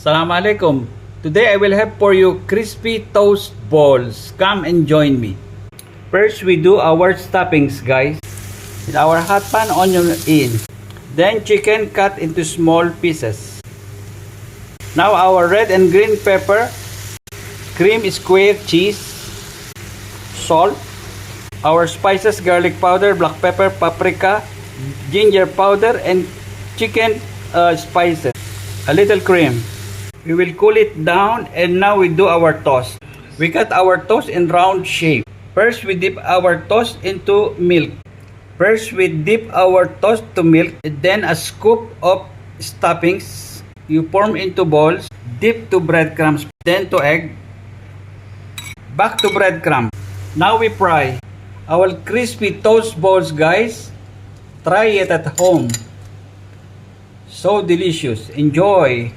Assalamualaikum. Today I will have for you crispy toast balls. Come and join me. First we do our stuffings, guys. In our hot pan, onion in. Then chicken cut into small pieces. Now our red and green pepper, cream square cheese, salt, our spices, garlic powder, black pepper, paprika, ginger powder, and chicken spices. A little cream. We will cool it down, and now we do our toast. We cut our toast in round shape. First we dip our toast into milk. First we dip our toast to milk, then a scoop of stuffings. You form into balls, dip to breadcrumbs, then to egg, back to breadcrumbs. Now we fry our crispy toast balls, guys. Try it at home. So delicious. Enjoy.